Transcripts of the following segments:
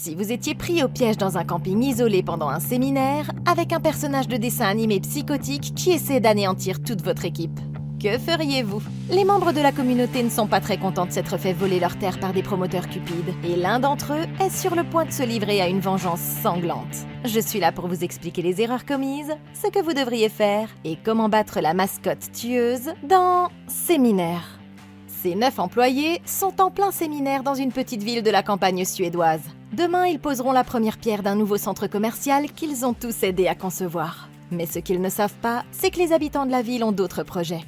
Si vous étiez pris au piège dans un camping isolé pendant un séminaire, avec un personnage de dessin animé psychotique qui essaie d'anéantir toute votre équipe, que feriez-vous? Les membres de la communauté ne sont pas très contents de s'être fait voler leur terre par des promoteurs cupides, et l'un d'entre eux est sur le point de se livrer à une vengeance sanglante. Je suis là pour vous expliquer les erreurs commises, ce que vous devriez faire, et comment battre la mascotte tueuse dans Séminaire. Ces 9 employés sont en plein séminaire dans une petite ville de la campagne suédoise. Demain, ils poseront la première pierre d'un nouveau centre commercial qu'ils ont tous aidé à concevoir. Mais ce qu'ils ne savent pas, c'est que les habitants de la ville ont d'autres projets.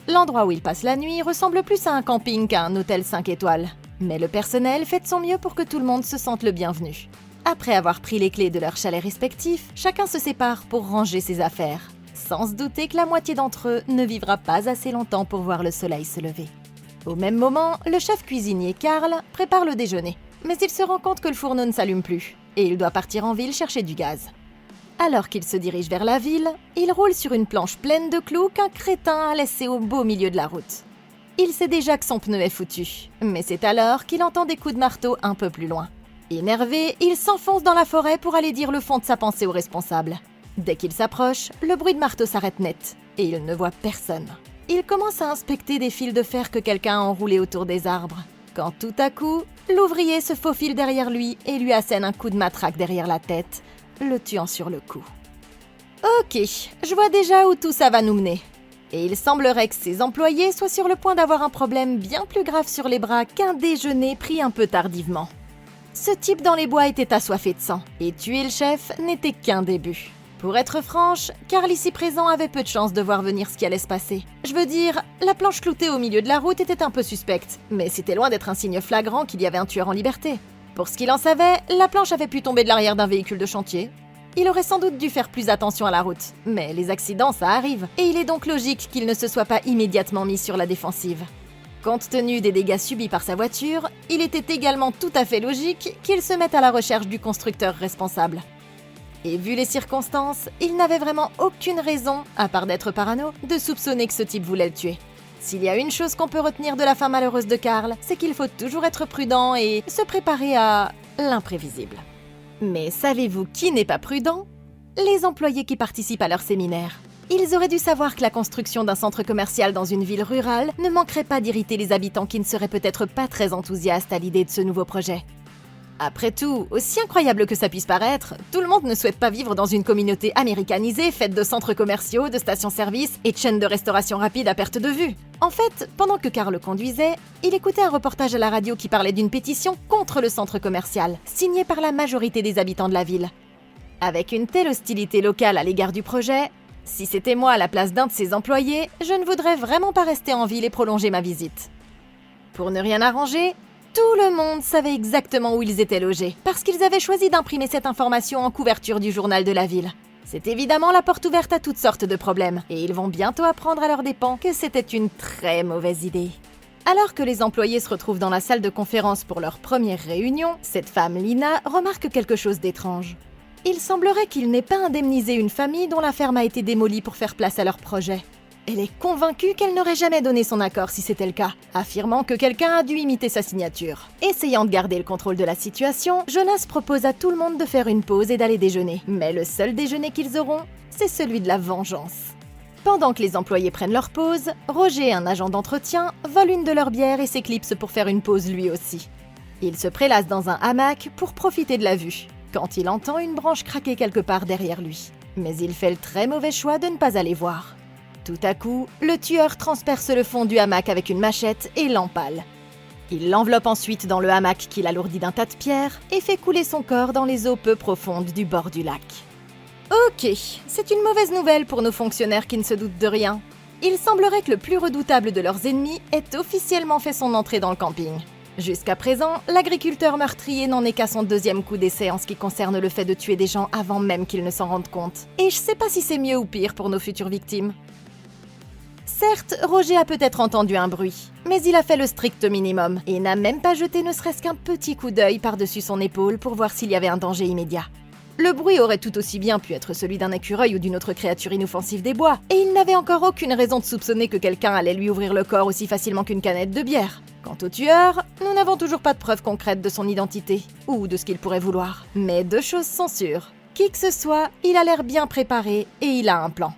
L'endroit où ils passent la nuit ressemble plus à un camping qu'à un hôtel 5 étoiles. Mais le personnel fait de son mieux pour que tout le monde se sente le bienvenu. Après avoir pris les clés de leurs chalets respectifs, chacun se sépare pour ranger ses affaires, sans se douter que la moitié d'entre eux ne vivra pas assez longtemps pour voir le soleil se lever. Au même moment, le chef cuisinier Karl prépare le déjeuner. Mais il se rend compte que le fourneau ne s'allume plus, et il doit partir en ville chercher du gaz. Alors qu'il se dirige vers la ville, il roule sur une planche pleine de clous qu'un crétin a laissé au beau milieu de la route. Il sait déjà que son pneu est foutu, mais c'est alors qu'il entend des coups de marteau un peu plus loin. Énervé, il s'enfonce dans la forêt pour aller dire le fond de sa pensée au responsable. Dès qu'il s'approche, le bruit de marteau s'arrête net, et il ne voit personne. Il commence à inspecter des fils de fer que quelqu'un a enroulés autour des arbres, quand tout à coup, l'ouvrier se faufile derrière lui et lui assène un coup de matraque derrière la tête, le tuant sur le coup. Ok, je vois déjà où tout ça va nous mener. Et il semblerait que ces employés soient sur le point d'avoir un problème bien plus grave sur les bras qu'un déjeuner pris un peu tardivement. Ce type dans les bois était assoiffé de sang, et tuer le chef n'était qu'un début. Pour être franche, Karl ici présent avait peu de chance de voir venir ce qui allait se passer. Je veux dire, la planche cloutée au milieu de la route était un peu suspecte, mais c'était loin d'être un signe flagrant qu'il y avait un tueur en liberté. Pour ce qu'il en savait, la planche avait pu tomber de l'arrière d'un véhicule de chantier. Il aurait sans doute dû faire plus attention à la route, mais les accidents, ça arrive, et il est donc logique qu'il ne se soit pas immédiatement mis sur la défensive. Compte tenu des dégâts subis par sa voiture, il était également tout à fait logique qu'il se mette à la recherche du constructeur responsable. Et vu les circonstances, il n'avait vraiment aucune raison, à part d'être parano, de soupçonner que ce type voulait le tuer. S'il y a une chose qu'on peut retenir de la fin malheureuse de Karl, c'est qu'il faut toujours être prudent et se préparer à l'imprévisible. Mais savez-vous qui n'est pas prudent? Les employés qui participent à leur séminaire. Ils auraient dû savoir que la construction d'un centre commercial dans une ville rurale ne manquerait pas d'irriter les habitants qui ne seraient peut-être pas très enthousiastes à l'idée de ce nouveau projet. Après tout, aussi incroyable que ça puisse paraître, tout le monde ne souhaite pas vivre dans une communauté américanisée faite de centres commerciaux, de stations-service et de chaînes de restauration rapide à perte de vue. En fait, pendant que Karl conduisait, il écoutait un reportage à la radio qui parlait d'une pétition contre le centre commercial, signée par la majorité des habitants de la ville. Avec une telle hostilité locale à l'égard du projet, si c'était moi à la place d'un de ses employés, je ne voudrais vraiment pas rester en ville et prolonger ma visite. Pour ne rien arranger, tout le monde savait exactement où ils étaient logés, parce qu'ils avaient choisi d'imprimer cette information en couverture du journal de la ville. C'est évidemment la porte ouverte à toutes sortes de problèmes, et ils vont bientôt apprendre à leurs dépens que c'était une très mauvaise idée. Alors que les employés se retrouvent dans la salle de conférence pour leur première réunion, cette femme, Lina, remarque quelque chose d'étrange. Il semblerait qu'ils n'aient pas indemnisé une famille dont la ferme a été démolie pour faire place à leur projet. Elle est convaincue qu'elle n'aurait jamais donné son accord si c'était le cas, affirmant que quelqu'un a dû imiter sa signature. Essayant de garder le contrôle de la situation, Jonas propose à tout le monde de faire une pause et d'aller déjeuner. Mais le seul déjeuner qu'ils auront, c'est celui de la vengeance. Pendant que les employés prennent leur pause, Roger, un agent d'entretien, vole une de leurs bières et s'éclipse pour faire une pause lui aussi. Il se prélasse dans un hamac pour profiter de la vue, quand il entend une branche craquer quelque part derrière lui. Mais il fait le très mauvais choix de ne pas aller voir. Tout à coup, le tueur transperce le fond du hamac avec une machette et l'empale. Il l'enveloppe ensuite dans le hamac qu'il alourdit d'un tas de pierres et fait couler son corps dans les eaux peu profondes du bord du lac. Ok, c'est une mauvaise nouvelle pour nos fonctionnaires qui ne se doutent de rien. Il semblerait que le plus redoutable de leurs ennemis ait officiellement fait son entrée dans le camping. Jusqu'à présent, l'agriculteur meurtrier n'en est qu'à son 2e coup d'essai en ce qui concerne le fait de tuer des gens avant même qu'ils ne s'en rendent compte. Et je sais pas si c'est mieux ou pire pour nos futures victimes. Certes, Roger a peut-être entendu un bruit, mais il a fait le strict minimum et n'a même pas jeté ne serait-ce qu'un petit coup d'œil par-dessus son épaule pour voir s'il y avait un danger immédiat. Le bruit aurait tout aussi bien pu être celui d'un écureuil ou d'une autre créature inoffensive des bois, et il n'avait encore aucune raison de soupçonner que quelqu'un allait lui ouvrir le corps aussi facilement qu'une canette de bière. Quant Quant au tueur, nous n'avons toujours pas de preuves concrètes de son identité, ou de ce qu'il pourrait vouloir. Mais deux choses sont sûres. Qui que ce soit, il a l'air bien préparé et il a un plan.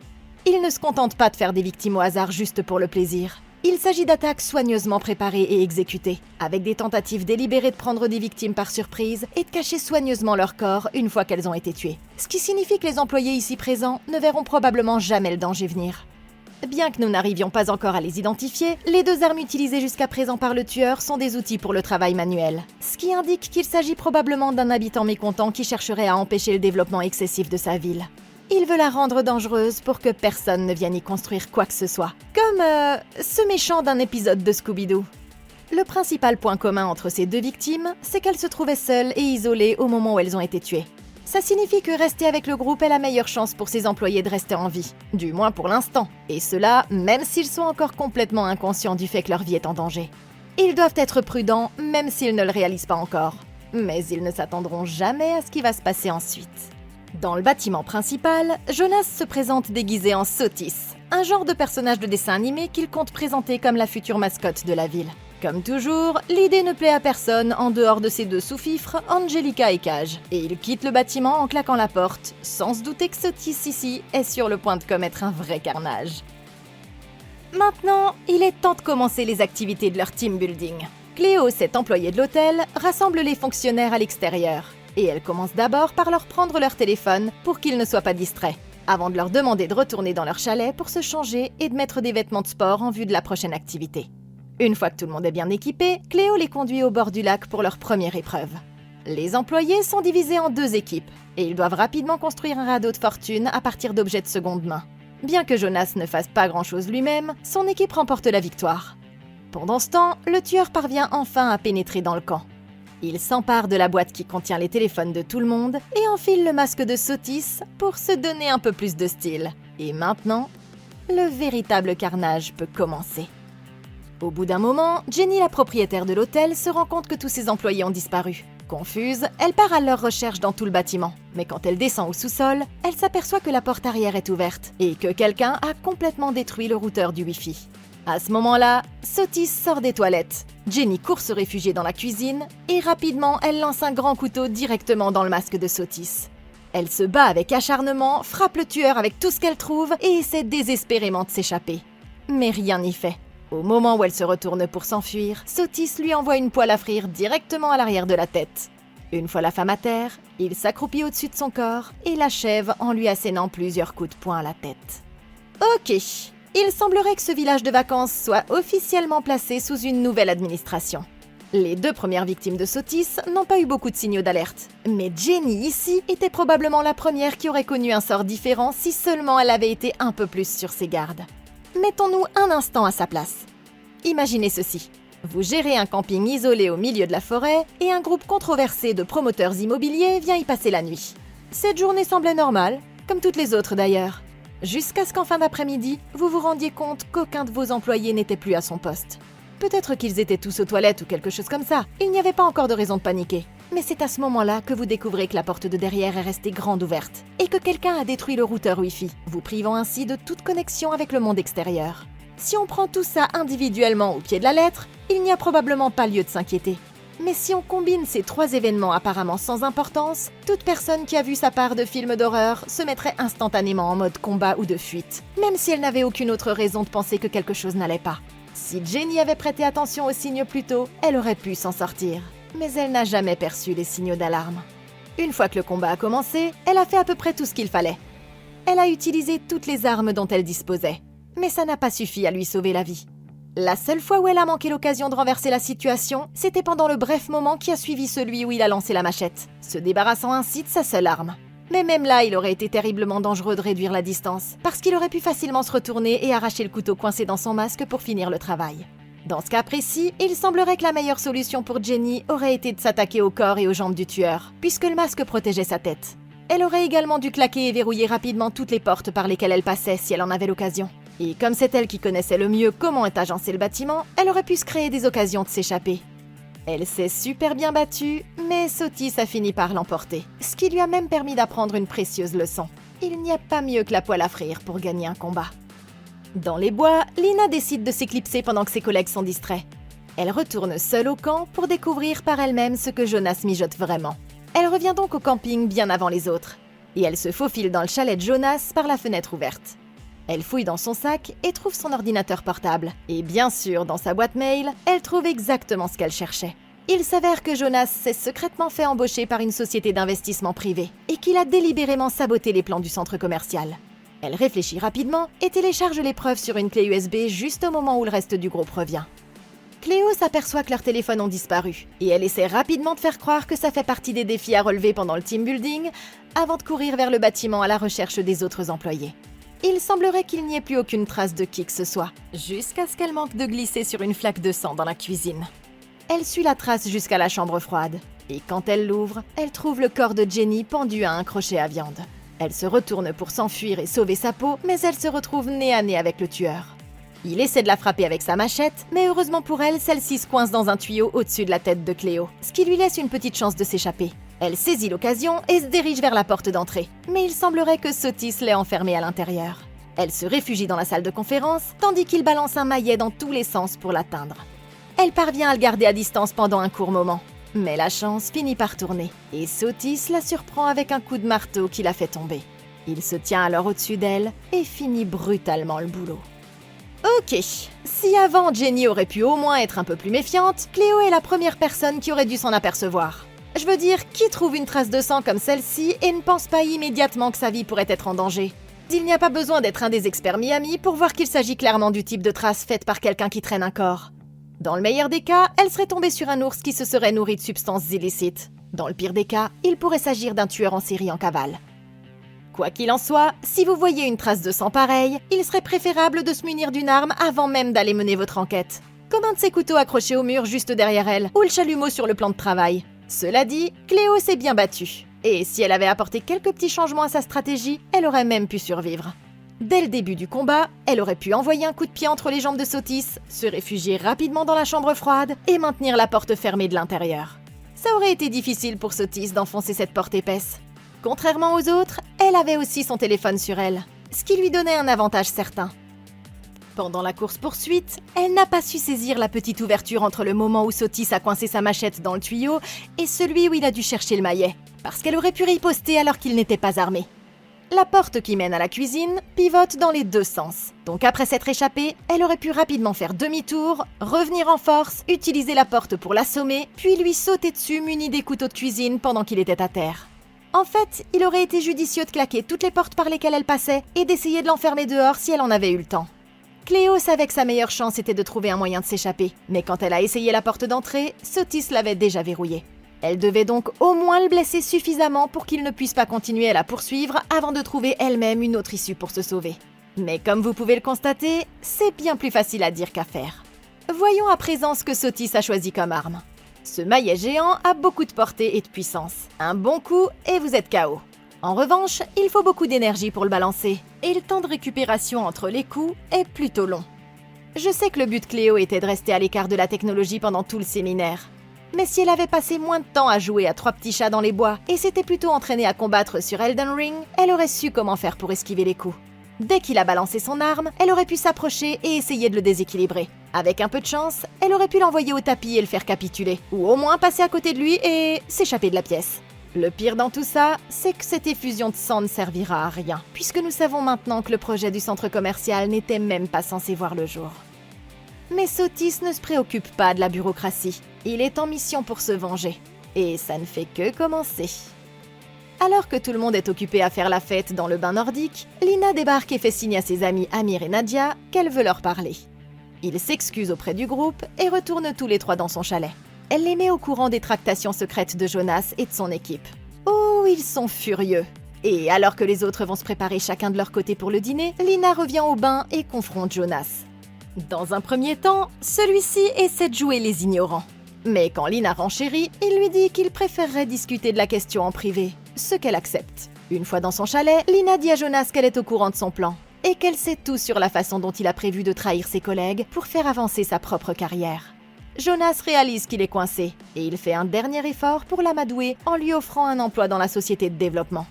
Il ne se contente pas de faire des victimes au hasard juste pour le plaisir. Il s'agit d'attaques soigneusement préparées et exécutées, avec des tentatives délibérées de prendre des victimes par surprise et de cacher soigneusement leur corps une fois qu'elles ont été tuées. Ce qui signifie que les employés ici présents ne verront probablement jamais le danger venir. Bien que nous n'arrivions pas encore à les identifier, les deux armes utilisées jusqu'à présent par le tueur sont des outils pour le travail manuel, ce qui indique qu'il s'agit probablement d'un habitant mécontent qui chercherait à empêcher le développement excessif de sa ville. Il veut la rendre dangereuse pour que personne ne vienne y construire quoi que ce soit. Comme ce méchant d'un épisode de Scooby-Doo. Le principal point commun entre ces deux victimes, c'est qu'elles se trouvaient seules et isolées au moment où elles ont été tuées. Ça signifie que rester avec le groupe est la meilleure chance pour ses employés de rester en vie, du moins pour l'instant. Et cela, même s'ils sont encore complètement inconscients du fait que leur vie est en danger. Ils doivent être prudents, même s'ils ne le réalisent pas encore. Mais ils ne s'attendront jamais à ce qui va se passer ensuite. Dans le bâtiment principal, Jonas se présente déguisé en Sotis, un genre de personnage de dessin animé qu'il compte présenter comme la future mascotte de la ville. Comme toujours, l'idée ne plaît à personne en dehors de ses deux sous-fifres, Angelica et Cage, et il quitte le bâtiment en claquant la porte, sans se douter que Sotis ici est sur le point de commettre un vrai carnage. Maintenant, il est temps de commencer les activités de leur team building. Cléo, cette employée de l'hôtel, rassemble les fonctionnaires à l'extérieur. Et elle commence d'abord par leur prendre leur téléphone pour qu'ils ne soient pas distraits, avant de leur demander de retourner dans leur chalet pour se changer et de mettre des vêtements de sport en vue de la prochaine activité. Une fois que tout le monde est bien équipé, Cléo les conduit au bord du lac pour leur première épreuve. Les employés sont divisés en deux équipes, et ils doivent rapidement construire un radeau de fortune à partir d'objets de seconde main. Bien que Jonas ne fasse pas grand-chose lui-même, son équipe remporte la victoire. Pendant ce temps, le tueur parvient enfin à pénétrer dans le camp. Il s'empare de la boîte qui contient les téléphones de tout le monde et enfile le masque de Sotis pour se donner un peu plus de style. Et maintenant, le véritable carnage peut commencer. Au bout d'un moment, Jenny, la propriétaire de l'hôtel, se rend compte que tous ses employés ont disparu. Confuse, elle part à leur recherche dans tout le bâtiment. Mais quand elle descend au sous-sol, elle s'aperçoit que la porte arrière est ouverte et que quelqu'un a complètement détruit le routeur du Wi-Fi. À ce moment-là, Sotis sort des toilettes. Jenny court se réfugier dans la cuisine et rapidement, elle lance un grand couteau directement dans le masque de Sotis. Elle se bat avec acharnement, frappe le tueur avec tout ce qu'elle trouve et essaie désespérément de s'échapper. Mais rien n'y fait. Au moment où elle se retourne pour s'enfuir, Sotis lui envoie une poêle à frire directement à l'arrière de la tête. Une fois la femme à terre, il s'accroupit au-dessus de son corps et l'achève en lui assénant plusieurs coups de poing à la tête. Ok. Il semblerait que ce village de vacances soit officiellement placé sous une nouvelle administration. Les deux premières victimes de Sotis n'ont pas eu beaucoup de signaux d'alerte. Mais Jenny, ici, était probablement la première qui aurait connu un sort différent si seulement elle avait été un peu plus sur ses gardes. Mettons-nous un instant à sa place. Imaginez ceci. Vous gérez un camping isolé au milieu de la forêt et un groupe controversé de promoteurs immobiliers vient y passer la nuit. Cette journée semblait normale, comme toutes les autres d'ailleurs. Jusqu'à ce qu'en fin d'après-midi, vous vous rendiez compte qu'aucun de vos employés n'était plus à son poste. Peut-être qu'ils étaient tous aux toilettes ou quelque chose comme ça, il n'y avait pas encore de raison de paniquer. Mais c'est à ce moment-là que vous découvrez que la porte de derrière est restée grande ouverte et que quelqu'un a détruit le routeur Wi-Fi, vous privant ainsi de toute connexion avec le monde extérieur. Si on prend tout ça individuellement au pied de la lettre, il n'y a probablement pas lieu de s'inquiéter. Mais si on combine ces trois événements apparemment sans importance, toute personne qui a vu sa part de films d'horreur se mettrait instantanément en mode combat ou de fuite, même si elle n'avait aucune autre raison de penser que quelque chose n'allait pas. Si Jenny avait prêté attention aux signes plus tôt, elle aurait pu s'en sortir. Mais elle n'a jamais perçu les signaux d'alarme. Une fois que le combat a commencé, elle a fait à peu près tout ce qu'il fallait. Elle a utilisé toutes les armes dont elle disposait, mais ça n'a pas suffi à lui sauver la vie. La seule fois où elle a manqué l'occasion de renverser la situation, c'était pendant le bref moment qui a suivi celui où il a lancé la machette, se débarrassant ainsi de sa seule arme. Mais même là, il aurait été terriblement dangereux de réduire la distance, parce qu'il aurait pu facilement se retourner et arracher le couteau coincé dans son masque pour finir le travail. Dans ce cas précis, il semblerait que la meilleure solution pour Jenny aurait été de s'attaquer au corps et aux jambes du tueur, puisque le masque protégeait sa tête. Elle aurait également dû claquer et verrouiller rapidement toutes les portes par lesquelles elle passait si elle en avait l'occasion. Et comme c'est elle qui connaissait le mieux comment est agencé le bâtiment, elle aurait pu se créer des occasions de s'échapper. Elle s'est super bien battue, mais Sotis a fini par l'emporter, ce qui lui a même permis d'apprendre une précieuse leçon. Il n'y a pas mieux que la poêle à frire pour gagner un combat. Dans les bois, Lina décide de s'éclipser pendant que ses collègues sont distraits. Elle retourne seule au camp pour découvrir par elle-même ce que Jonas mijote vraiment. Elle revient donc au camping bien avant les autres. Et elle se faufile dans le chalet de Jonas par la fenêtre ouverte. Elle fouille dans son sac et trouve son ordinateur portable. Et bien sûr, dans sa boîte mail, elle trouve exactement ce qu'elle cherchait. Il s'avère que Jonas s'est secrètement fait embaucher par une société d'investissement privée et qu'il a délibérément saboté les plans du centre commercial. Elle réfléchit rapidement et télécharge les preuves sur une clé USB juste au moment où le reste du groupe revient. Cléo s'aperçoit que leurs téléphones ont disparu et elle essaie rapidement de faire croire que ça fait partie des défis à relever pendant le team building avant de courir vers le bâtiment à la recherche des autres employés. Il semblerait qu'il n'y ait plus aucune trace de qui que ce soit, jusqu'à ce qu'elle manque de glisser sur une flaque de sang dans la cuisine. Elle suit la trace jusqu'à la chambre froide, et quand elle l'ouvre, elle trouve le corps de Jenny pendu à un crochet à viande. Elle se retourne pour s'enfuir et sauver sa peau, mais elle se retrouve nez à nez avec le tueur. Il essaie de la frapper avec sa machette, mais heureusement pour elle, celle-ci se coince dans un tuyau au-dessus de la tête de Cléo, ce qui lui laisse une petite chance de s'échapper. Elle saisit l'occasion et se dirige vers la porte d'entrée, mais il semblerait que Sotis l'ait enfermée à l'intérieur. Elle se réfugie dans la salle de conférence, tandis qu'il balance un maillet dans tous les sens pour l'atteindre. Elle parvient à le garder à distance pendant un court moment, mais la chance finit par tourner, et Sotis la surprend avec un coup de marteau qui la fait tomber. Il se tient alors au-dessus d'elle et finit brutalement le boulot. Ok, si avant Jenny aurait pu au moins être un peu plus méfiante, Cléo est la première personne qui aurait dû s'en apercevoir. Je veux dire, qui trouve une trace de sang comme celle-ci et ne pense pas immédiatement que sa vie pourrait être en danger? Il n'y a pas besoin d'être un des experts Miami pour voir qu'il s'agit clairement du type de trace faite par quelqu'un qui traîne un corps. Dans le meilleur des cas, elle serait tombée sur un ours qui se serait nourri de substances illicites. Dans le pire des cas, il pourrait s'agir d'un tueur en série en cavale. Quoi qu'il en soit, si vous voyez une trace de sang pareille, il serait préférable de se munir d'une arme avant même d'aller mener votre enquête. Comme un de ces couteaux accrochés au mur juste derrière elle, ou le chalumeau sur le plan de travail. Cela dit, Cléo s'est bien battue. Et si elle avait apporté quelques petits changements à sa stratégie, elle aurait même pu survivre. Dès le début du combat, elle aurait pu envoyer un coup de pied entre les jambes de Sotis, se réfugier rapidement dans la chambre froide et maintenir la porte fermée de l'intérieur. Ça aurait été difficile pour Sotis d'enfoncer cette porte épaisse. Contrairement aux autres, elle avait aussi son téléphone sur elle, ce qui lui donnait un avantage certain. Pendant la course-poursuite, elle n'a pas su saisir la petite ouverture entre le moment où Sotis a coincé sa machette dans le tuyau et celui où il a dû chercher le maillet, parce qu'elle aurait pu riposter alors qu'il n'était pas armé. La porte qui mène à la cuisine pivote dans les deux sens. Donc après s'être échappée, elle aurait pu rapidement faire demi-tour, revenir en force, utiliser la porte pour l'assommer, puis lui sauter dessus muni des couteaux de cuisine pendant qu'il était à terre. En fait, il aurait été judicieux de claquer toutes les portes par lesquelles elle passait et d'essayer de l'enfermer dehors si elle en avait eu le temps. Cléo savait que sa meilleure chance était de trouver un moyen de s'échapper, mais quand elle a essayé la porte d'entrée, Sotis l'avait déjà verrouillée. Elle devait donc au moins le blesser suffisamment pour qu'il ne puisse pas continuer à la poursuivre avant de trouver elle-même une autre issue pour se sauver. Mais comme vous pouvez le constater, c'est bien plus facile à dire qu'à faire. Voyons à présent ce que Sotis a choisi comme arme. Ce maillet géant a beaucoup de portée et de puissance. Un bon coup et vous êtes KO. En revanche, il faut beaucoup d'énergie pour le balancer, et le temps de récupération entre les coups est plutôt long. Je sais que le but de Cléo était de rester à l'écart de la technologie pendant tout le séminaire. Mais si elle avait passé moins de temps à jouer à 3 petits chats dans les bois et s'était plutôt entraînée à combattre sur Elden Ring, elle aurait su comment faire pour esquiver les coups. Dès qu'il a balancé son arme, elle aurait pu s'approcher et essayer de le déséquilibrer. Avec un peu de chance, elle aurait pu l'envoyer au tapis et le faire capituler, ou au moins passer à côté de lui et s'échapper de la pièce. Le pire dans tout ça, c'est que cette effusion de sang ne servira à rien, puisque nous savons maintenant que le projet du centre commercial n'était même pas censé voir le jour. Mais Sotis ne se préoccupe pas de la bureaucratie. Il est en mission pour se venger. Et ça ne fait que commencer. Alors que tout le monde est occupé à faire la fête dans le bain nordique, Lina débarque et fait signe à ses amis Amir et Nadia qu'elle veut leur parler. Ils s'excusent auprès du groupe et retournent tous les trois dans son chalet. Elle les met au courant des tractations secrètes de Jonas et de son équipe. Oh, ils sont furieux. Et alors que les autres vont se préparer chacun de leur côté pour le dîner, Lina revient au bain et confronte Jonas. Dans un premier temps, celui-ci essaie de jouer les ignorants. Mais quand Lina renchérit, il lui dit qu'il préférerait discuter de la question en privé, ce qu'elle accepte. Une fois dans son chalet, Lina dit à Jonas qu'elle est au courant de son plan et qu'elle sait tout sur la façon dont il a prévu de trahir ses collègues pour faire avancer sa propre carrière. Jonas réalise qu'il est coincé et il fait un dernier effort pour l'amadouer en lui offrant un emploi dans la société de développement.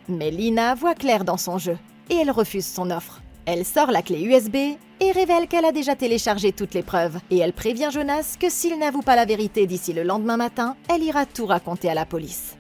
Mais Lina voit clair dans son jeu et elle refuse son offre. Elle sort la clé USB et révèle qu'elle a déjà téléchargé toutes les preuves. Et elle prévient Jonas que s'il n'avoue pas la vérité d'ici le lendemain matin, elle ira tout raconter à la police.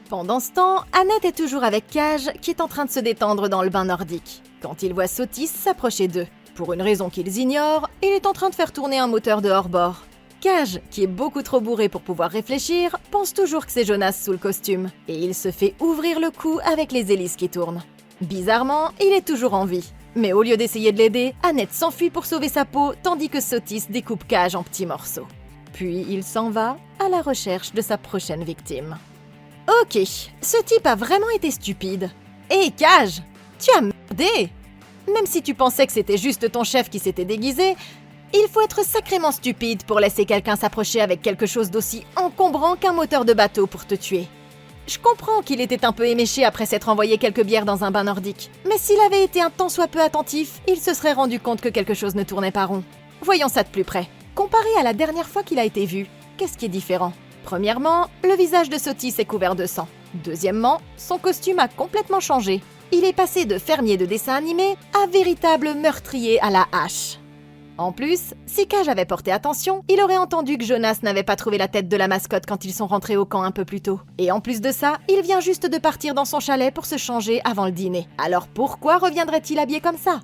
Pendant ce temps, Annette est toujours avec Cage qui est en train de se détendre dans le bain nordique. Quand il voit Sotis s'approcher d'eux. Pour une raison qu'ils ignorent, il est en train de faire tourner un moteur de hors-bord. Cage, qui est beaucoup trop bourré pour pouvoir réfléchir, pense toujours que c'est Jonas sous le costume. Et il se fait ouvrir le cou avec les hélices qui tournent. Bizarrement, il est toujours en vie. Mais au lieu d'essayer de l'aider, Annette s'enfuit pour sauver sa peau tandis que Sotis découpe Cage en petits morceaux. Puis il s'en va à la recherche de sa prochaine victime. Ok, ce type a vraiment été stupide. Hé Cage, tu as merdé! Même si tu pensais que c'était juste ton chef qui s'était déguisé, il faut être sacrément stupide pour laisser quelqu'un s'approcher avec quelque chose d'aussi encombrant qu'un moteur de bateau pour te tuer. Je comprends qu'il était un peu éméché après s'être envoyé quelques bières dans un bain nordique, mais s'il avait été un tant soit peu attentif, il se serait rendu compte que quelque chose ne tournait pas rond. Voyons ça de plus près. Comparé à la dernière fois qu'il a été vu, qu'est-ce qui est différent? Premièrement, le visage de Sotis est couvert de sang. Deuxièmement, son costume a complètement changé. Il est passé de fermier de dessin animé à véritable meurtrier à la hache. En plus, si Cage avait porté attention, il aurait entendu que Jonas n'avait pas trouvé la tête de la mascotte quand ils sont rentrés au camp un peu plus tôt. Et en plus de ça, il vient juste de partir dans son chalet pour se changer avant le dîner. Alors pourquoi reviendrait-il habillé comme ça?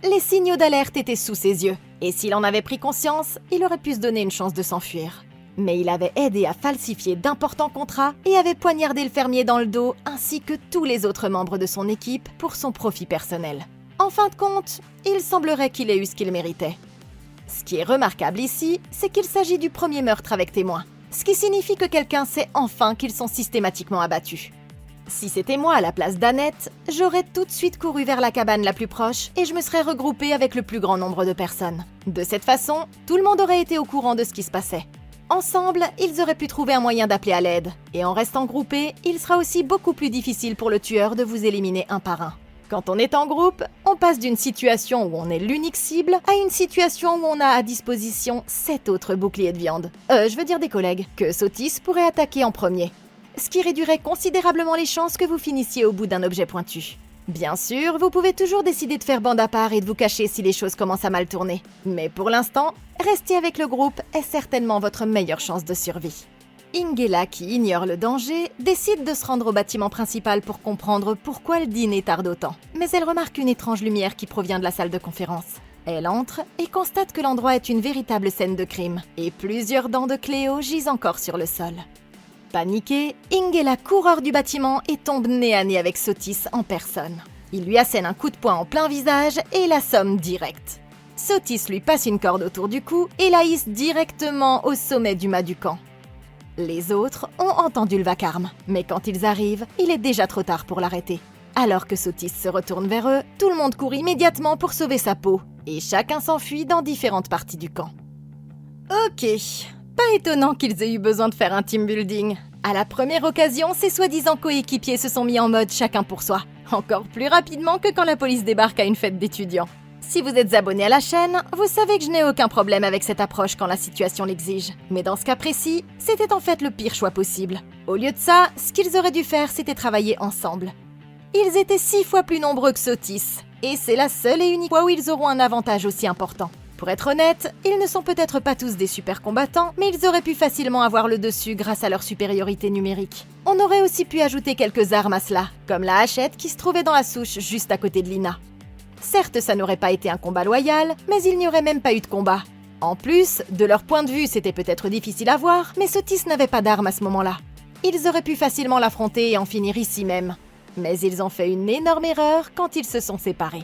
Les signaux d'alerte étaient sous ses yeux, et s'il en avait pris conscience, il aurait pu se donner une chance de s'enfuir. Mais il avait aidé à falsifier d'importants contrats et avait poignardé le fermier dans le dos ainsi que tous les autres membres de son équipe pour son profit personnel. En fin de compte, il semblerait qu'il ait eu ce qu'il méritait. Ce qui est remarquable ici, c'est qu'il s'agit du premier meurtre avec témoin, ce qui signifie que quelqu'un sait enfin qu'ils sont systématiquement abattus. Si c'était moi à la place d'Annette, j'aurais tout de suite couru vers la cabane la plus proche et je me serais regroupée avec le plus grand nombre de personnes. De cette façon, tout le monde aurait été au courant de ce qui se passait. Ensemble, ils auraient pu trouver un moyen d'appeler à l'aide. Et en restant groupés, il sera aussi beaucoup plus difficile pour le tueur de vous éliminer un par un. Quand on est en groupe, on passe d'une situation où on est l'unique cible à une situation où on a à disposition 7 autres boucliers de viande. Je veux dire des collègues, que Sotis pourrait attaquer en premier. Ce qui réduirait considérablement les chances que vous finissiez au bout d'un objet pointu. Bien sûr, vous pouvez toujours décider de faire bande à part et de vous cacher si les choses commencent à mal tourner. Mais pour l'instant, rester avec le groupe est certainement votre meilleure chance de survie. Ingela, qui ignore le danger, décide de se rendre au bâtiment principal pour comprendre pourquoi le dîner tarde autant. Mais elle remarque une étrange lumière qui provient de la salle de conférence. Elle entre et constate que l'endroit est une véritable scène de crime, et plusieurs dents de Cléo gisent encore sur le sol. Paniquée, Ingela court hors du bâtiment et tombe nez à nez avec Sotis en personne. Il lui assène un coup de poing en plein visage et l'assomme direct. Sotis lui passe une corde autour du cou et la hisse directement au sommet du mât du camp. Les autres ont entendu le vacarme, mais quand ils arrivent, il est déjà trop tard pour l'arrêter. Alors que Sotis se retourne vers eux, tout le monde court immédiatement pour sauver sa peau, et chacun s'enfuit dans différentes parties du camp. Ok, pas étonnant qu'ils aient eu besoin de faire un team building. À la première occasion, ces soi-disant coéquipiers se sont mis en mode chacun pour soi, encore plus rapidement que quand la police débarque à une fête d'étudiants. Si vous êtes abonné à la chaîne, vous savez que je n'ai aucun problème avec cette approche quand la situation l'exige. Mais dans ce cas précis, c'était en fait le pire choix possible. Au lieu de ça, ce qu'ils auraient dû faire, c'était travailler ensemble. Ils étaient 6 fois plus nombreux que Sotis, et c'est la seule et unique fois où ils auront un avantage aussi important. Pour être honnête, ils ne sont peut-être pas tous des super combattants, mais ils auraient pu facilement avoir le dessus grâce à leur supériorité numérique. On aurait aussi pu ajouter quelques armes à cela, comme la hachette qui se trouvait dans la souche juste à côté de Lina. Certes, ça n'aurait pas été un combat loyal, mais il n'y aurait même pas eu de combat. En plus, de leur point de vue, c'était peut-être difficile à voir, mais Sotis n'avait pas d'armes à ce moment-là. Ils auraient pu facilement l'affronter et en finir ici même. Mais ils ont fait une énorme erreur quand ils se sont séparés.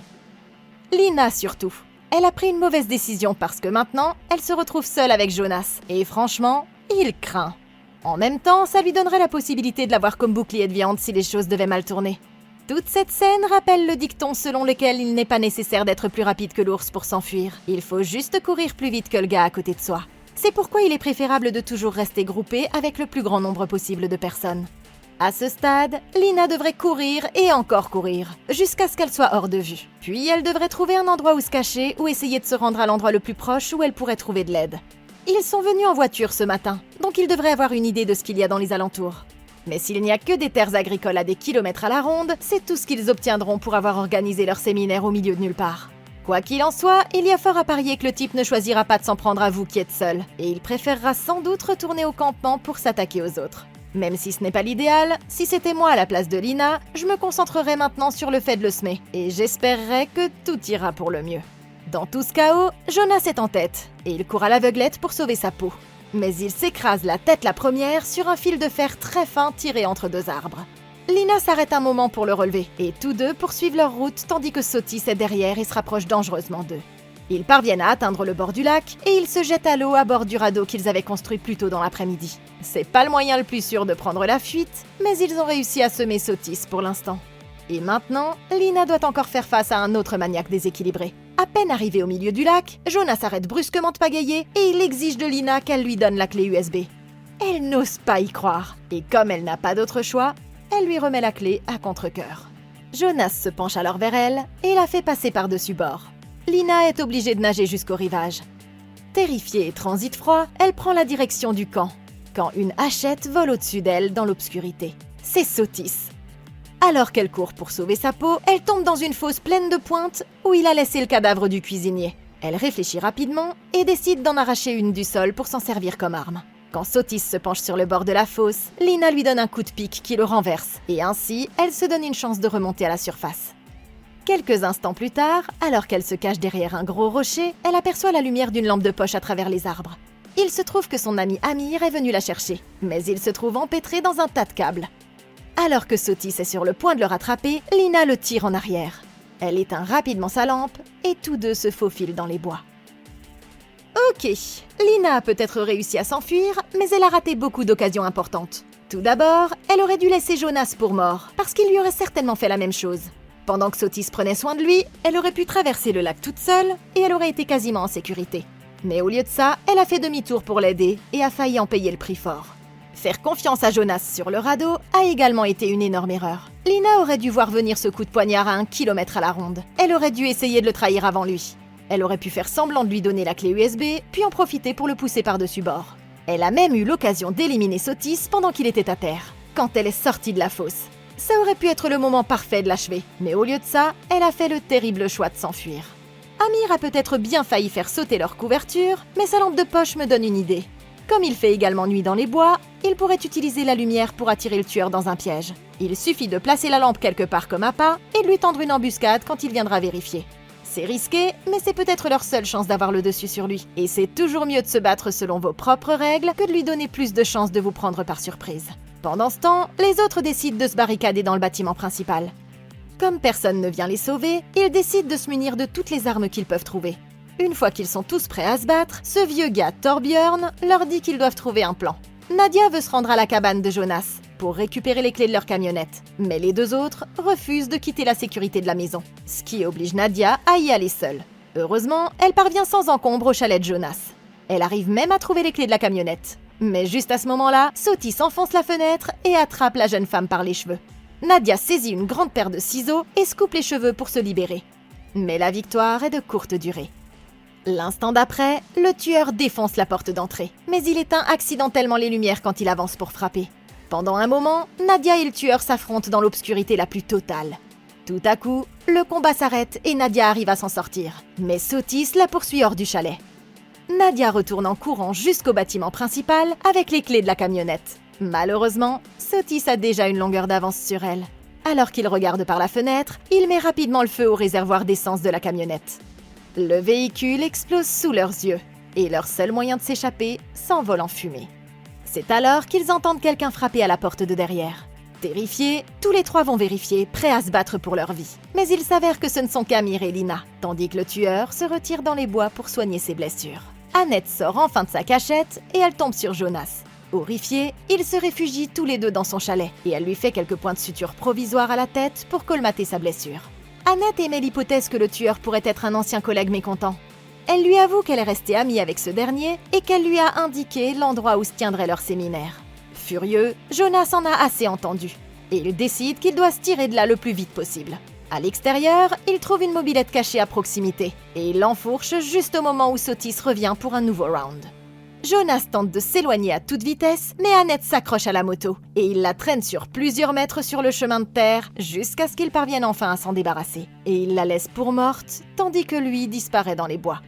Lina surtout. Elle a pris une mauvaise décision parce que maintenant, elle se retrouve seule avec Jonas. Et franchement, il craint. En même temps, ça lui donnerait la possibilité de l'avoir comme bouclier de viande si les choses devaient mal tourner. Toute cette scène rappelle le dicton selon lequel il n'est pas nécessaire d'être plus rapide que l'ours pour s'enfuir. Il faut juste courir plus vite que le gars à côté de soi. C'est pourquoi il est préférable de toujours rester groupé avec le plus grand nombre possible de personnes. À ce stade, Lina devrait courir et encore courir, jusqu'à ce qu'elle soit hors de vue. Puis elle devrait trouver un endroit où se cacher ou essayer de se rendre à l'endroit le plus proche où elle pourrait trouver de l'aide. Ils sont venus en voiture ce matin, donc ils devraient avoir une idée de ce qu'il y a dans les alentours. Mais s'il n'y a que des terres agricoles à des kilomètres à la ronde, c'est tout ce qu'ils obtiendront pour avoir organisé leur séminaire au milieu de nulle part. Quoi qu'il en soit, il y a fort à parier que le type ne choisira pas de s'en prendre à vous qui êtes seul, et il préférera sans doute retourner au campement pour s'attaquer aux autres. Même si ce n'est pas l'idéal, si c'était moi à la place de Lina, je me concentrerais maintenant sur le fait de le semer, et j'espérerais que tout ira pour le mieux. Dans tout ce chaos, Jonas est en tête, et il court à l'aveuglette pour sauver sa peau. Mais il s'écrase la tête la première sur un fil de fer très fin tiré entre deux arbres. Lina s'arrête un moment pour le relever, et tous deux poursuivent leur route tandis que Sotis est derrière et se rapproche dangereusement d'eux. Ils parviennent à atteindre le bord du lac, et ils se jettent à l'eau à bord du radeau qu'ils avaient construit plus tôt dans l'après-midi. C'est pas le moyen le plus sûr de prendre la fuite, mais ils ont réussi à semer Sotis pour l'instant. Et maintenant, Lina doit encore faire face à un autre maniaque déséquilibré. À peine arrivé au milieu du lac, Jonas arrête brusquement de pagayer et il exige de Lina qu'elle lui donne la clé USB. Elle n'ose pas y croire, et comme elle n'a pas d'autre choix, elle lui remet la clé à contre-cœur. Jonas se penche alors vers elle et la fait passer par-dessus bord. Lina est obligée de nager jusqu'au rivage. Terrifiée et transit froid, elle prend la direction du camp, quand une hachette vole au-dessus d'elle dans l'obscurité. C'est Sotis. Alors qu'elle court pour sauver sa peau, elle tombe dans une fosse pleine de pointes où il a laissé le cadavre du cuisinier. Elle réfléchit rapidement et décide d'en arracher une du sol pour s'en servir comme arme. Quand Sotis se penche sur le bord de la fosse, Lina lui donne un coup de pic qui le renverse, et ainsi, elle se donne une chance de remonter à la surface. Quelques instants plus tard, alors qu'elle se cache derrière un gros rocher, elle aperçoit la lumière d'une lampe de poche à travers les arbres. Il se trouve que son ami Amir est venu la chercher, mais il se trouve empêtré dans un tas de câbles. Alors que Sotis est sur le point de le rattraper, Lina le tire en arrière. Elle éteint rapidement sa lampe, et tous deux se faufilent dans les bois. Ok, Lina a peut-être réussi à s'enfuir, mais elle a raté beaucoup d'occasions importantes. Tout d'abord, elle aurait dû laisser Jonas pour mort, parce qu'il lui aurait certainement fait la même chose. Pendant que Sotis prenait soin de lui, elle aurait pu traverser le lac toute seule, et elle aurait été quasiment en sécurité. Mais au lieu de ça, elle a fait demi-tour pour l'aider, et a failli en payer le prix fort. Faire confiance à Jonas sur le radeau a également été une énorme erreur. Lina aurait dû voir venir ce coup de poignard à 1 kilomètre à la ronde. Elle aurait dû essayer de le trahir avant lui. Elle aurait pu faire semblant de lui donner la clé USB, puis en profiter pour le pousser par-dessus bord. Elle a même eu l'occasion d'éliminer Sotis pendant qu'il était à terre, quand elle est sortie de la fosse. Ça aurait pu être le moment parfait de l'achever, mais au lieu de ça, elle a fait le terrible choix de s'enfuir. Amir a peut-être bien failli faire sauter leur couverture, mais sa lampe de poche me donne une idée. Comme il fait également nuit dans les bois, il pourrait utiliser la lumière pour attirer le tueur dans un piège. Il suffit de placer la lampe quelque part comme appât et de lui tendre une embuscade quand il viendra vérifier. C'est risqué, mais c'est peut-être leur seule chance d'avoir le dessus sur lui. Et c'est toujours mieux de se battre selon vos propres règles que de lui donner plus de chances de vous prendre par surprise. Pendant ce temps, les autres décident de se barricader dans le bâtiment principal. Comme personne ne vient les sauver, ils décident de se munir de toutes les armes qu'ils peuvent trouver. Une fois qu'ils sont tous prêts à se battre, ce vieux gars Torbjörn leur dit qu'ils doivent trouver un plan. Nadia veut se rendre à la cabane de Jonas pour récupérer les clés de leur camionnette, mais les deux autres refusent de quitter la sécurité de la maison, ce qui oblige Nadia à y aller seule. Heureusement, elle parvient sans encombre au chalet de Jonas. Elle arrive même à trouver les clés de la camionnette. Mais juste à ce moment-là, Sotis enfonce la fenêtre et attrape la jeune femme par les cheveux. Nadia saisit une grande paire de ciseaux et se coupe les cheveux pour se libérer. Mais la victoire est de courte durée. L'instant d'après, le tueur défonce la porte d'entrée, mais il éteint accidentellement les lumières quand il avance pour frapper. Pendant un moment, Nadia et le tueur s'affrontent dans l'obscurité la plus totale. Tout à coup, le combat s'arrête et Nadia arrive à s'en sortir, mais Sotis la poursuit hors du chalet. Nadia retourne en courant jusqu'au bâtiment principal avec les clés de la camionnette. Malheureusement, Sotis a déjà une longueur d'avance sur elle. Alors qu'il regarde par la fenêtre, il met rapidement le feu au réservoir d'essence de la camionnette. Le véhicule explose sous leurs yeux, et leur seul moyen de s'échapper s'envole en fumée. C'est alors qu'ils entendent quelqu'un frapper à la porte de derrière. Terrifiés, tous les trois vont vérifier, prêts à se battre pour leur vie. Mais il s'avère que ce ne sont qu'Amir et Lina, tandis que le tueur se retire dans les bois pour soigner ses blessures. Annette sort enfin de sa cachette et elle tombe sur Jonas. Horrifiés, ils se réfugient tous les deux dans son chalet, et elle lui fait quelques points de suture provisoires à la tête pour colmater sa blessure. Annette émet l'hypothèse que le tueur pourrait être un ancien collègue mécontent. Elle lui avoue qu'elle est restée amie avec ce dernier et qu'elle lui a indiqué l'endroit où se tiendrait leur séminaire. Furieux, Jonas en a assez entendu, et il décide qu'il doit se tirer de là le plus vite possible. À l'extérieur, il trouve une mobilette cachée à proximité, et il l'enfourche juste au moment où Sotis revient pour un nouveau round. Jonas tente de s'éloigner à toute vitesse, mais Annette s'accroche à la moto et il la traîne sur plusieurs mètres sur le chemin de terre jusqu'à ce qu'il parvienne enfin à s'en débarrasser. Et il la laisse pour morte, tandis que lui disparaît dans les bois.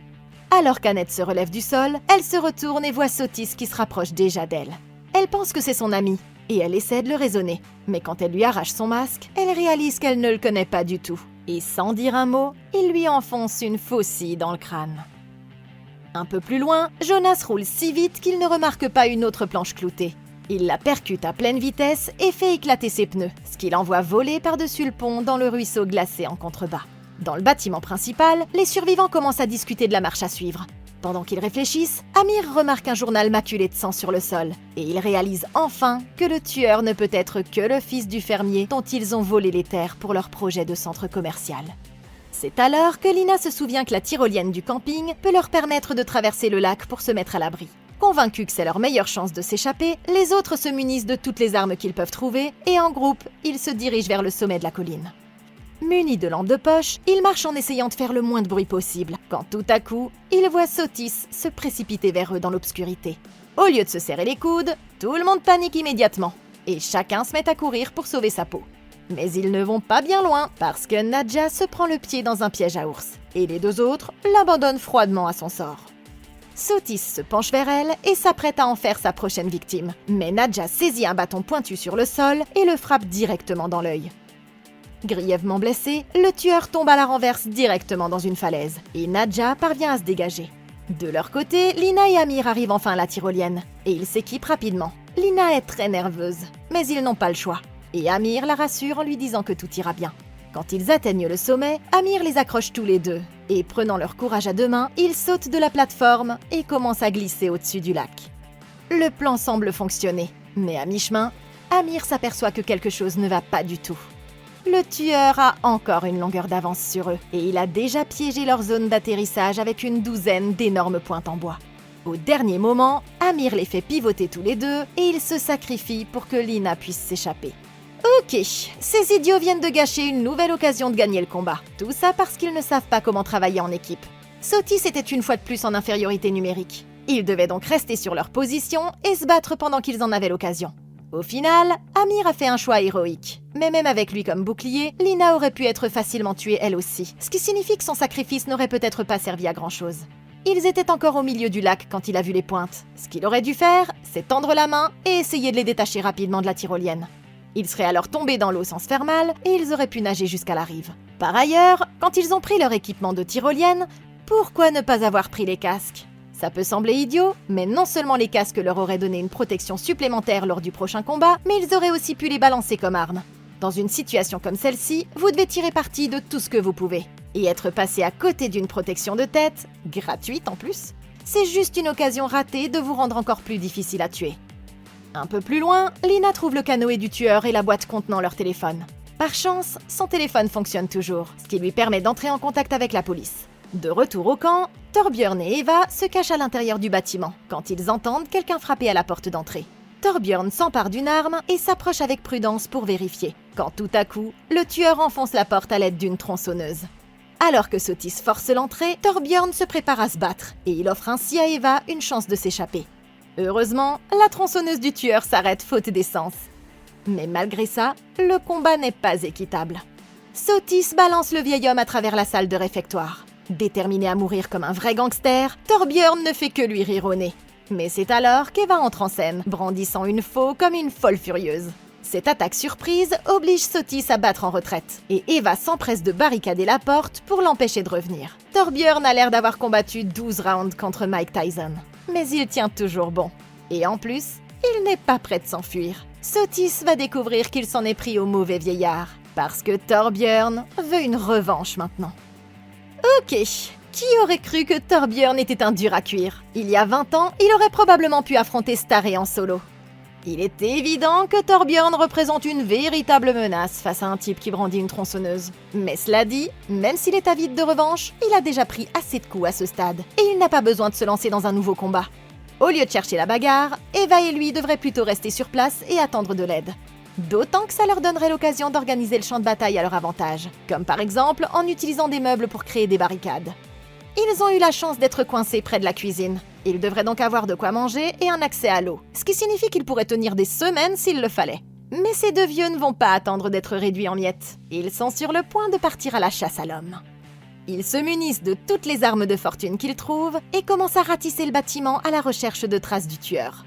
Alors qu'Annette se relève du sol, elle se retourne et voit Sotis qui se rapproche déjà d'elle. Elle pense que c'est son ami et elle essaie de le raisonner. Mais quand elle lui arrache son masque, elle réalise qu'elle ne le connaît pas du tout. Et sans dire un mot, il lui enfonce une faucille dans le crâne. Un peu plus loin, Jonas roule si vite qu'il ne remarque pas une autre planche cloutée. Il la percute à pleine vitesse et fait éclater ses pneus, ce qui l'envoie voler par-dessus le pont dans le ruisseau glacé en contrebas. Dans le bâtiment principal, les survivants commencent à discuter de la marche à suivre. Pendant qu'ils réfléchissent, Amir remarque un journal maculé de sang sur le sol et il réalise enfin que le tueur ne peut être que le fils du fermier dont ils ont volé les terres pour leur projet de centre commercial. C'est alors que Lina se souvient que la tyrolienne du camping peut leur permettre de traverser le lac pour se mettre à l'abri. Convaincus que c'est leur meilleure chance de s'échapper, les autres se munissent de toutes les armes qu'ils peuvent trouver et en groupe, ils se dirigent vers le sommet de la colline. Munis de lampes de poche, ils marchent en essayant de faire le moins de bruit possible, quand tout à coup, ils voient Sotis se précipiter vers eux dans l'obscurité. Au lieu de se serrer les coudes, tout le monde panique immédiatement et chacun se met à courir pour sauver sa peau. Mais ils ne vont pas bien loin, parce que Nadja se prend le pied dans un piège à ours, et les deux autres l'abandonnent froidement à son sort. Sotis se penche vers elle et s'apprête à en faire sa prochaine victime, mais Nadja saisit un bâton pointu sur le sol et le frappe directement dans l'œil. Grièvement blessé, le tueur tombe à la renverse directement dans une falaise, et Nadja parvient à se dégager. De leur côté, Lina et Amir arrivent enfin à la tyrolienne, et ils s'équipent rapidement. Lina est très nerveuse, mais ils n'ont pas le choix. Et Amir la rassure en lui disant que tout ira bien. Quand ils atteignent le sommet, Amir les accroche tous les deux, et prenant leur courage à deux mains, ils sautent de la plateforme et commencent à glisser au-dessus du lac. Le plan semble fonctionner, mais à mi-chemin, Amir s'aperçoit que quelque chose ne va pas du tout. Le tueur a encore une longueur d'avance sur eux, et il a déjà piégé leur zone d'atterrissage avec une douzaine d'énormes pointes en bois. Au dernier moment, Amir les fait pivoter tous les deux, et il se sacrifie pour que Lina puisse s'échapper. Ok, ces idiots viennent de gâcher une nouvelle occasion de gagner le combat. Tout ça parce qu'ils ne savent pas comment travailler en équipe. Sotis était une fois de plus en infériorité numérique. Ils devaient donc rester sur leur position et se battre pendant qu'ils en avaient l'occasion. Au final, Amir a fait un choix héroïque. Mais même avec lui comme bouclier, Lina aurait pu être facilement tuée elle aussi, ce qui signifie que son sacrifice n'aurait peut-être pas servi à grand-chose. Ils étaient encore au milieu du lac quand il a vu les pointes. Ce qu'il aurait dû faire, c'est tendre la main et essayer de les détacher rapidement de la tyrolienne. Ils seraient alors tombés dans l'eau sans se faire mal et ils auraient pu nager jusqu'à la rive. Par ailleurs, quand ils ont pris leur équipement de tyrolienne, pourquoi ne pas avoir pris les casques ? Ça peut sembler idiot, mais non seulement les casques leur auraient donné une protection supplémentaire lors du prochain combat, mais ils auraient aussi pu les balancer comme armes. Dans une situation comme celle-ci, vous devez tirer parti de tout ce que vous pouvez. Et être passé à côté d'une protection de tête, gratuite en plus, c'est juste une occasion ratée de vous rendre encore plus difficile à tuer. Un peu plus loin, Lina trouve le canoë du tueur et la boîte contenant leur téléphone. Par chance, son téléphone fonctionne toujours, ce qui lui permet d'entrer en contact avec la police. De retour au camp, Torbjörn et Eva se cachent à l'intérieur du bâtiment quand ils entendent quelqu'un frapper à la porte d'entrée. Torbjörn s'empare d'une arme et s'approche avec prudence pour vérifier, quand tout à coup, le tueur enfonce la porte à l'aide d'une tronçonneuse. Alors que Sotis force l'entrée, Torbjörn se prépare à se battre et il offre ainsi à Eva une chance de s'échapper. Heureusement, la tronçonneuse du tueur s'arrête faute d'essence. Mais malgré ça, le combat n'est pas équitable. Sotis balance le vieil homme à travers la salle de réfectoire. Déterminé à mourir comme un vrai gangster, Torbjörn ne fait que lui rire au nez. Mais c'est alors qu'Eva entre en scène, brandissant une faux comme une folle furieuse. Cette attaque surprise oblige Sotis à battre en retraite, et Eva s'empresse de barricader la porte pour l'empêcher de revenir. Torbjörn a l'air d'avoir combattu 12 rounds contre Mike Tyson. Mais il tient toujours bon. Et en plus, il n'est pas prêt de s'enfuir. Sotis va découvrir qu'il s'en est pris au mauvais vieillard, parce que Torbjörn veut une revanche maintenant. Ok, qui aurait cru que Torbjörn était un dur à cuire ? Il y a 20 ans, il aurait probablement pu affronter Staré en solo. Il est évident que Torbjörn représente une véritable menace face à un type qui brandit une tronçonneuse. Mais cela dit, même s'il est avide de revanche, il a déjà pris assez de coups à ce stade, et il n'a pas besoin de se lancer dans un nouveau combat. Au lieu de chercher la bagarre, Eva et lui devraient plutôt rester sur place et attendre de l'aide. D'autant que ça leur donnerait l'occasion d'organiser le champ de bataille à leur avantage, comme par exemple en utilisant des meubles pour créer des barricades. Ils ont eu la chance d'être coincés près de la cuisine, Il devrait donc avoir de quoi manger et un accès à l'eau, ce qui signifie qu'il pourrait tenir des semaines s'il le fallait. Mais ces deux vieux ne vont pas attendre d'être réduits en miettes. Ils sont sur le point de partir à la chasse à l'homme. Ils se munissent de toutes les armes de fortune qu'ils trouvent et commencent à ratisser le bâtiment à la recherche de traces du tueur.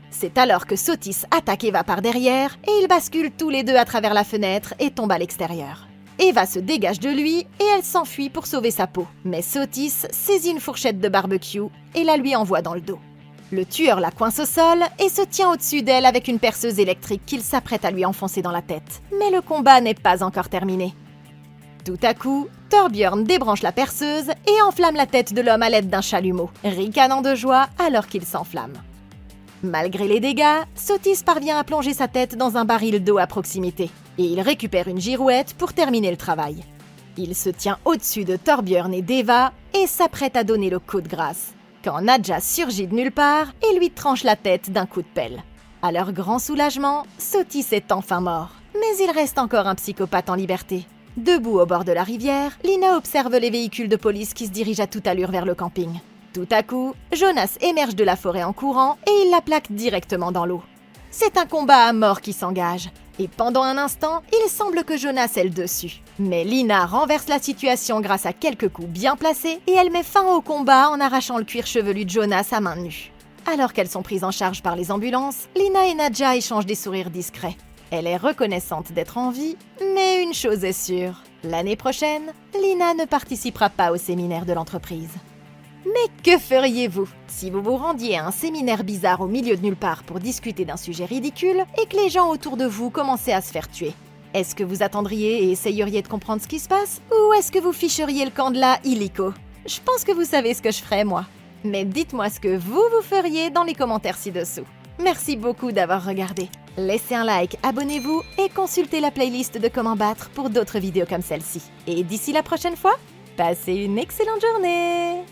C'est alors que Sotis attaque Eva par derrière et ils basculent tous les deux à travers la fenêtre et tombent à l'extérieur. Eva se dégage de lui et elle s'enfuit pour sauver sa peau. Mais Sotis saisit une fourchette de barbecue et la lui envoie dans le dos. Le tueur la coince au sol et se tient au-dessus d'elle avec une perceuse électrique qu'il s'apprête à lui enfoncer dans la tête. Mais le combat n'est pas encore terminé. Tout à coup, Torbjörn débranche la perceuse et enflamme la tête de l'homme à l'aide d'un chalumeau, ricanant de joie alors qu'il s'enflamme. Malgré les dégâts, Sotis parvient à plonger sa tête dans un baril d'eau à proximité, et il récupère une girouette pour terminer le travail. Il se tient au-dessus de Torbjörn et d'Eva et s'apprête à donner le coup de grâce, quand Nadja surgit de nulle part et lui tranche la tête d'un coup de pelle. À leur grand soulagement, Sotis est enfin mort, mais il reste encore un psychopathe en liberté. Debout au bord de la rivière, Lina observe les véhicules de police qui se dirigent à toute allure vers le camping. Tout à coup, Jonas émerge de la forêt en courant et il la plaque directement dans l'eau. C'est un combat à mort qui s'engage, et pendant un instant, il semble que Jonas ait le dessus. Mais Lina renverse la situation grâce à quelques coups bien placés et elle met fin au combat en arrachant le cuir chevelu de Jonas à main nue. Alors qu'elles sont prises en charge par les ambulances, Lina et Nadja échangent des sourires discrets. Elle est reconnaissante d'être en vie, mais une chose est sûre, l'année prochaine, Lina ne participera pas au séminaire de l'entreprise. Mais que feriez-vous si vous vous rendiez à un séminaire bizarre au milieu de nulle part pour discuter d'un sujet ridicule et que les gens autour de vous commençaient à se faire tuer? Est-ce que vous attendriez et essayeriez de comprendre ce qui se passe? Ou est-ce que vous ficheriez le camp de la illico? Je pense que vous savez ce que je ferais, moi. Mais dites-moi ce que vous feriez dans les commentaires ci-dessous. Merci beaucoup d'avoir regardé. Laissez un like, abonnez-vous et consultez la playlist de Comment battre pour d'autres vidéos comme celle-ci. Et d'ici la prochaine fois, passez une excellente journée!